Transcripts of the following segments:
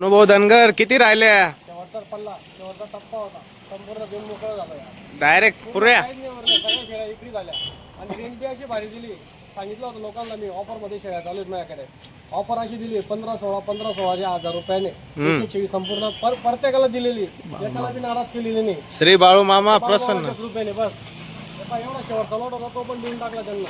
अनुभव धनगर किती राहिल्या? शेवटचा पल्ला, शेवटचा टप्पा होता. संपूर्ण बिन मोकळं झालं यार. डायरेक्ट पुऱ्या काहीच नाही उरलं, सगळ्या शेळ्या विक्री झाल्या. आणि रेंज बी अशी भारी दिली. सांगितलं होतं लोकांना मी ऑफर मध्ये शेळ्या चालू आहेत माझ्याकडे. ऑफर अशी दिली 15-16 हजार रुपयाने शेळी संपूर्ण प्रत्येकाला दिलेली. एकाला बी नाराज केलेली नाही. श्री बाळू मामा प्रसन्न. रुपयाने बस. एवढा शेवटचा लॉट होता तो पण देऊन टाकला त्यांना.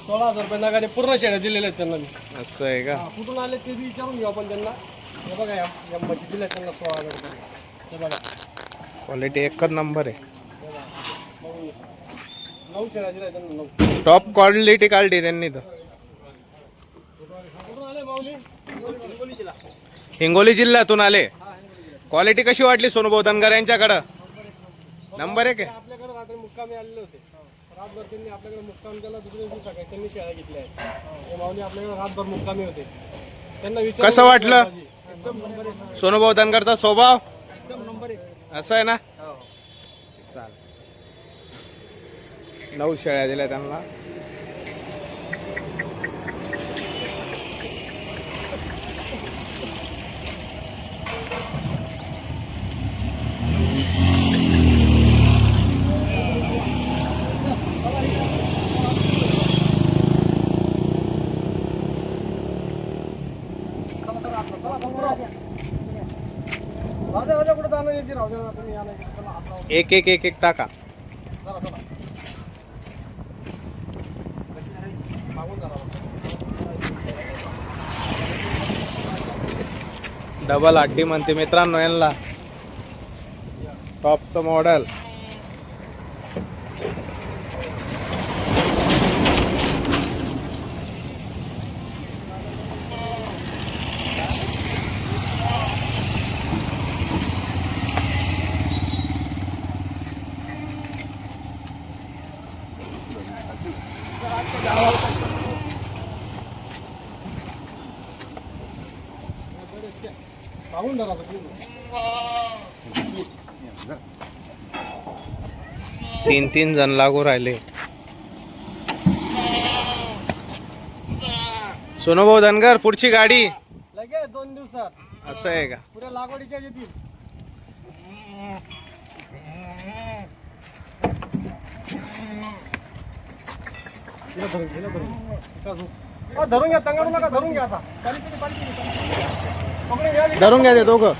16,000 रुपये नगाने पूर्ण शेळ्या दिलेल्या आहेत त्यांना मी. असं आहे का? कुठून आले ते बी विचारून घेऊ आपण त्यांना. हे बघा या म्हशी दिल्या त्यांना 16,000 रुपये. हे बघा क्वालिटी एकच नंबर आहे. 9 शेळ्या दिल्या त्यांना 9. टॉप क्वालिटी काढली त्यांनी तर. कुठून आले माऊली? हिंगोली जिल्ह्यातून आले. क्वालिटी कशी वाटली सोनूभाऊ धनगर यांच्याकडं? नंबर एक आहे. आपल्याकडे रात्री मुक्कामी आलेले होते. रातभर त्यांनी आपल्याकडे मुक्काम केला. दुसऱ्या दिवशी सकाळी त्यांनी शेळ्या घेतल्या आहेत. हे माऊली आपल्याकडे रातभर मुक्कामी होते. त्यांना विचार कसं वाटलं एकदम नंबर 1. सोनूभाऊ धनगरचा स्वभाव? एकदम नंबर 1. असं आहे ना? चाल 9 शेळ्या दिल्या त्यांना. राजा कुठे जाणं यायची राहू द्या तुम्ही या नाही. चला हात लावा. एक एक एक एक टाका. चला चला मागून जा. डबल हड्डी म्हणते मित्रांनो यांना. टॉपचं मॉडेल. मागून जा. 3 जण लागू राहिले. सोनूभाऊ धनगर पुढची गाडी. लगेच 2 दिवसात. असं आहे का? पुऱ्या लागवडीच्या येतील. धरून घ्या. तंगारू नका. धरून घ्या. आता पकडून घ्या. धरून घ्या ते दोघं.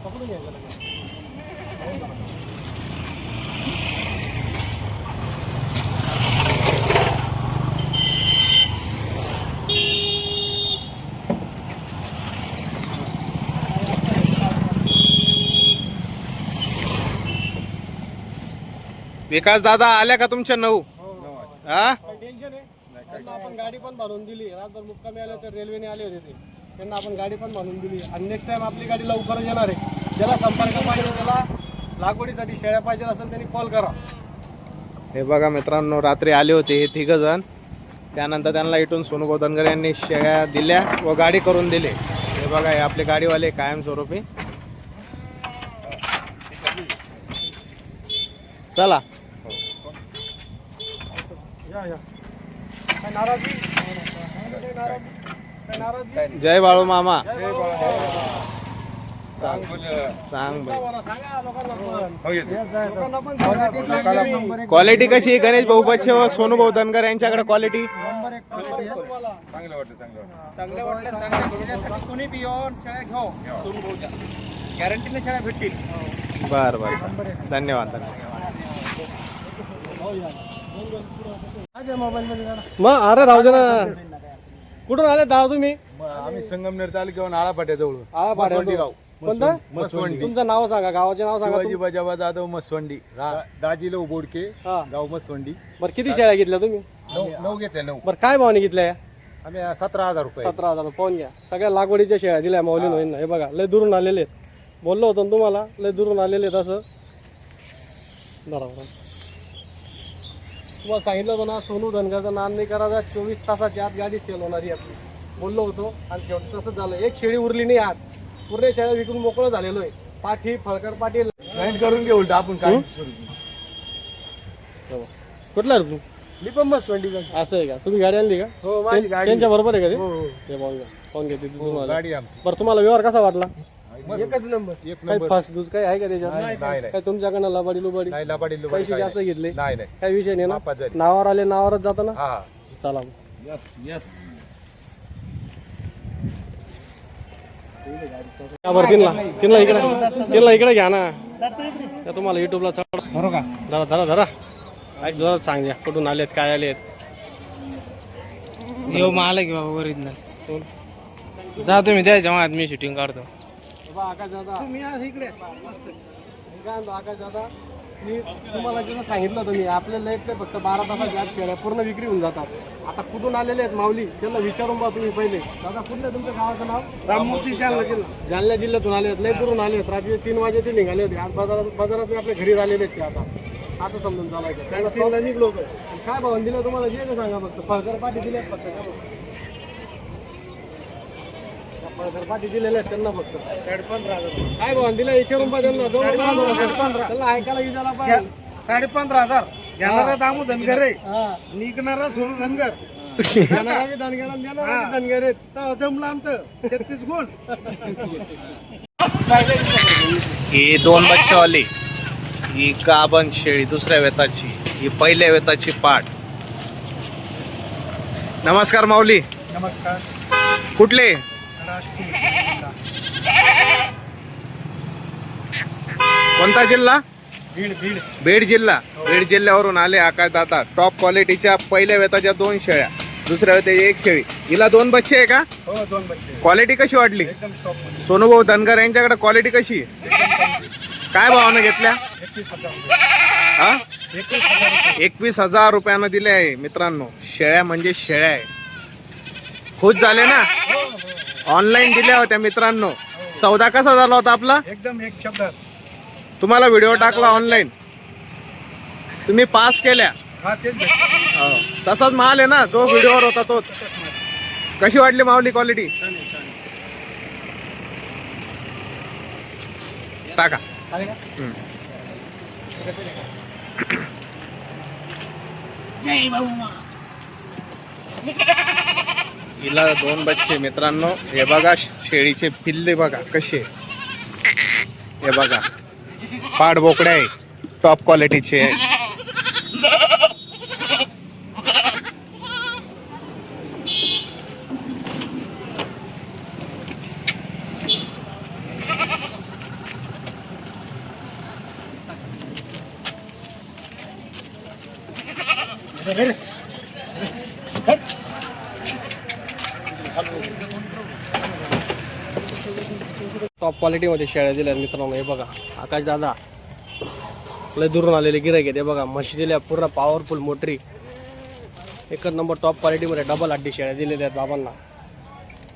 पकडून घ्यायचं लगेच. विकास दादा आल्या का तुमच्या 9? हा काही टेन्शन आहे. त्यांना आपण गाडी पण भरून दिली. रातभर मुक्कामी आले तर रेल्वेने आले होते ते. त्यांना आपण गाडी पण भरून दिली. आणि नेक्स्ट टाइम आपली गाडी लवकरच येणार आहे. ज्याला संपर्क पाहिजे त्याला लागवडीसाठी शेळ्या पाहिजे असेल त्यांनी कॉल करा. हे बघा मित्रांनो, रात्री आले होते हे 3 जण. त्यानंतर त्यांना इथून सोनूभाऊ धनगर यांनी शेळ्या दिल्या व गाडी करून दिली. हे बघा हे आपले गाडीवाले कायमस्वरूपी. चला या काय नाराजी? काय नाराजी? जय बाळू मामा. जय बाळा. सांग बरं. सांगा लोकांना पण. लोकांना पण क्वालिटी कशी आहे गणेश भाऊ बच्चे व सोनूभाऊ धनगर यांच्याकडे क्वालिटी? नंबर 1. चांगलं चांगले वाटले. चांगले घेण्यासाठी कोणी बी येऊन शेळ्या घ्याव. सोनूभाऊच्या गॅरंटीने शेळ्या भेटतील. बरं बरं. धन्यवाद. मग अरे राहू दे ना. कुठून आले दादा तुम्ही? आम्ही संगमनेर तालुक्यावर आळापाट्याजवळ मसवंडी गाव. कोणतं? मसवंडी. तुमचं नाव सांगा. गावाचे नाव सांगा. शिवाजी बजाबा जाधव मसवंडी. दाजीलो बोडके हा. गाव मसवंडी. बरं किती शेळ्या घेतल्या तुम्ही? 9 घेतल्या 9. बरं काय भावाने घेतल्या? आम्ही 17,000 रुपये. 17,000 पाहून घ्या. सगळ्या लागवडीच्या शेळ्या दिल्या माऊलीन होईन. हे बघा लय दुरून आलेले आहेत. बोललो होतो ना तुम्हाला लय दुरून आलेले आहेत असं. बरोबर. तुम्हाला सांगितलं होतं ना सोनू धनगरचा नाद नाही करायचा. 24 तासाच्या आत गाडी सेल होणारी आपली. बोललो होतो आणि शेवटी तसंच झालं. एक शेळी उरली नाही आज. पूर्ण शेळ्या विकून मोकळं झालेलो आहे. पाठी फळकर पाटील जॉईंट करून घे उलट आपण काय कुठला रे तू? मी पण मसवंडी असं आहे का? तुम्ही गाडी आणली का? हो माझी गाडी त्यांच्या बरोबर आहे का ते? हो हे पाहून घ्या, पाहून घ्या तिथे तुम्हाला. गाडी आमची बरं तुम्हाला व्यवहार कसा वाटला? एकच नंबर. एक काही नंबर फास्ट दूज काही आहे का त्याच्यात? नाही, नाही. काय तुमच्याकडनं लबाडी लुबाडी नाही लबाडी पैसे जास्त घेतले? नाही नाही काही विषय नाही ना? मापात जाईल. नावावर आले नावावरच जातं ना? हा चला यस यस तिला इकडे घ्या ना. त्या तुम्हाला युट्यूबला चढ धरा धरा धरा. ऐक जोरात सांग द्या कुठून आलेत काय आलेत. येऊ मला की बाबा ओरिजिनल जा तुम्ही द्यायच्या मग मी शूटिंग काढतो. आकाश दादा मी इकडे मस्त काय म्हणतो आकाश दादा, मी तुम्हाला जसं सांगितलं होतं मी आपल्याला एक ते फक्त 12 तासाच्या आत शेळ्या पूर्ण विक्री होऊन जातात. आता कुठून आलेले आहेत माऊली त्यांना विचारून बा तुम्ही पहिले. दादा कुठलं तुमच्या गावाचं नाव? राममूर्ती जालना जिल्हा. जालना जिल्ह्यातून आले आहेत. लय दुरून आले आहेत. रात्री 3 वाजेचे निघाले होते. आज बाजारात मी आपल्या घरी झालेले आहेत ते आता असं समजून चालायचं. निघलो होतो. काय भावून दिलं तुम्हाला जे ते सांगा फक्त. फळकर पाठी दिले फक्त फळकर पाठी दिलेले आहेत त्यांना फक्त 15,000 काय भावून दिलं विचारून पा त्यांना जवळ त्यांना ऐकायला विचारा पाहिजे. 15,500 घेणारा दामू धनगर आहे हा निघणारा सोनू धनगर देणारा बी धनगर आणि देणारा बी धनगर आहेत. तर जमलं आमचं 33 गुण. ही 2 बच्चेवाली, ही गाभण शेळी दुसऱ्या वेताची, ही पहिल्या वेताची पाठ. नमस्कार माऊली, नमस्कार. कुठले? कोणता जिल्हा? बीड बीड बीड जिल्हा. बीड जिल्ह्यावरून आले आकाश दादा. टॉप क्वालिटीच्या पहिल्या वेताच्या 2 शेळ्या, दुसऱ्या वेताची 1 शेळी. हिला 2 बच्चे आहे का? हो 2 बच्चे क्वालिटी कशी वाटली? एकदम स्टॉप मध्ये. सोनूभाऊ धनगर यांच्याकडे क्वालिटी कशी आहे? काय भावानं घेतल्या? 31,000 रुपये. हा 31,000 रुपये. 21,000 रुपयानं दिले आहे मित्रांनो. शेळ्या म्हणजे शेळ्या आहे. खुश झाले ना? ऑनलाईन दिल्या होत्या मित्रांनो. सौदा कसा झाला होता आपला? एकदम एक शब्दात. तुम्हाला व्हिडिओ टाकला ऑनलाईन, तुम्ही पास केल्या. हा तेच भेटतं. तसाच माल आहे ना जो व्हिडिओवर होता तोच. कशी वाटली माऊली क्वालिटी? टाका. हम्म. हिला 2 बच्चे मित्रांनो. हे बघा शेळीचे पिल्ले बघा कसे. हे बघा पाठ बोकड्या आहे, टॉप क्वालिटीचे आहे. टॉप क्वालिटीमध्ये शेळ्या दिल्या मित्रांनो. हे बघा आकाश दादा लय दुरून आलेले गिराईक आहेत. हे बघा म्हशी दिल्या पूर्ण पॉवरफुल मोटरी. एकच नंबर टॉप क्वालिटीमध्ये डबल हड्डी शेळ्या दिलेल्या आहेत बाबांना.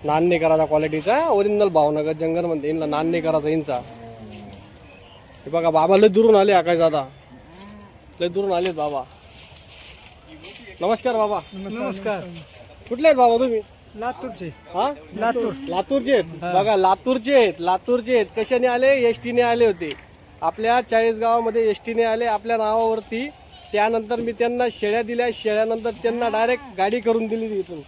नान्हे करायचा क्वालिटीचा ओरिजिनल भावनगर जंगलमध्ये इंला नान्हे करायचा इंचा. हे बघा बाबा लय दुरून आले आकाश दादा, लय दुरून आलेत बाबा. नमस्कार बाबा. नमस्कार. कुठले आहेत बाबा तुम्ही? लातूरचे. हा लातूर. लातूरचे आहेत. बघा लातूरचे आहेत. लातूरचे आहेत. कशाने आले? एसटीने आले होते. आपल्या 40 गावामध्ये एसटीने आले आपल्या नावावरती. त्यानंतर मी त्यांना शेळ्या दिल्या. शेळ्यानंतर त्यांना डायरेक्ट गाडी करून दिली इथून.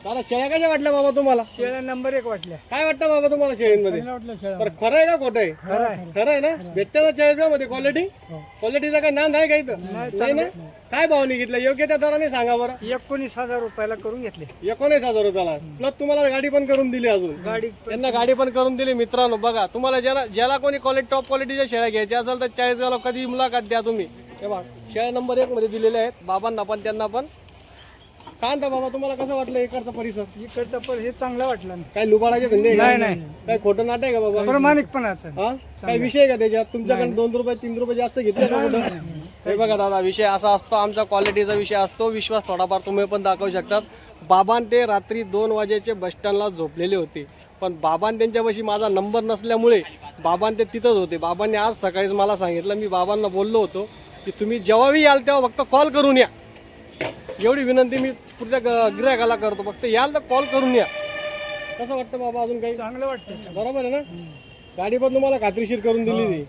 दादा शेळ्या कशा वाटल्या बाबा तुम्हाला? शेळ्या नंबर 1 वाटल्या. काय वाटतं बाबा तुम्हाला शेळींमध्ये? बरं खरं आहे का खोटं आहे? खरं आहे ना? भेटते ना 40 गावामध्ये क्वालिटी? क्वालिटीचा काय नांद आहे का इथं? नाही ना? काय भावनी घेतला योग्य त्या दराने सांगा बरं. 19,000 रुपयाला करून घेतले. 19,000 रुपयाला प्लस तुम्हाला गाडी पण करून दिली. अजून गाडी त्यांना गाडी पण करून दिली. मित्रांनो बघा तुम्हाला ज्याला कोणी क्वालिटी टॉप क्वालिटीच्या शेळ्या घ्यायच्या असेल तर 40 गावाला कधी मुलाखत द्या तुम्ही. हे बघा शेळ्या नंबर 1 मध्ये दिलेल्या आहेत बाबांना पण त्यांना पण. काय म्हणता बाबा तुम्हाला कसं वाटलं इकडचा परिसर? इकडचा पण हे चांगलं वाटलं. काय लुबाडाचे धंदे? नाही, नाही. काय खोटं नाटक आहे का बाबा? प्रामाणिकपणाचं. हा काय विषय आहे का त्याच्यात? तुमच्याकडे 2 रुपये 3 रुपये जास्त घेतले का कुठं? हे बघा दादा विषय असा असतो. आमचा क्वालिटीचा विषय असतो. विश्वास थोडाफार तुम्ही पण दाखवू शकतात. बाबां ते रात्री 2 वाजेचे बस स्टँडला झोपलेले होते. पण बाबां त्यांच्यापाशी माझा नंबर नसल्यामुळे बाबां ते तिथंच होते. बाबांनी आज सकाळीच मला सांगितलं. मी बाबांना बोललो होतो की तुम्ही जेव्हाही याल तेव्हा फक्त कॉल करून या. एवढी विनंती मी पुढच्या गिरायकाला करतो. फक्त याल तर कॉल करून या. कसं वाटतं बाबा? अजून काही चांगलं वाटतं. बरोबर आहे ना? गाडी पण तुम्हाला खात्रीशीर करून दिली.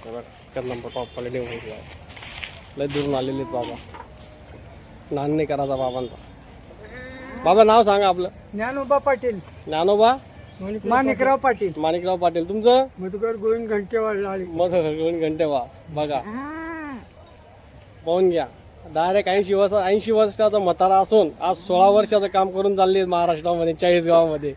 हे बघा एक नंबर टॉप क्वालिटी म्हैस आहे. लय दुरून आलेले आहेत बाबा. नान नाही करायचा बाबांचा. बाबा नाव सांगा आपलं. ज्ञानोबा पाटील, ज्ञानोबा माणिकराव पाटील, माणिकराव पाटील. तुमचं मधुकर गोविंद घंटेवाड लाळी. मग दोन घंटे बघा पाहून घ्या. डायरेक्ट 80 वर्षाचा म्हातारा असून आज 16 वर्षाचं काम करून चालले महाराष्ट्रामध्ये 40 गावामध्ये.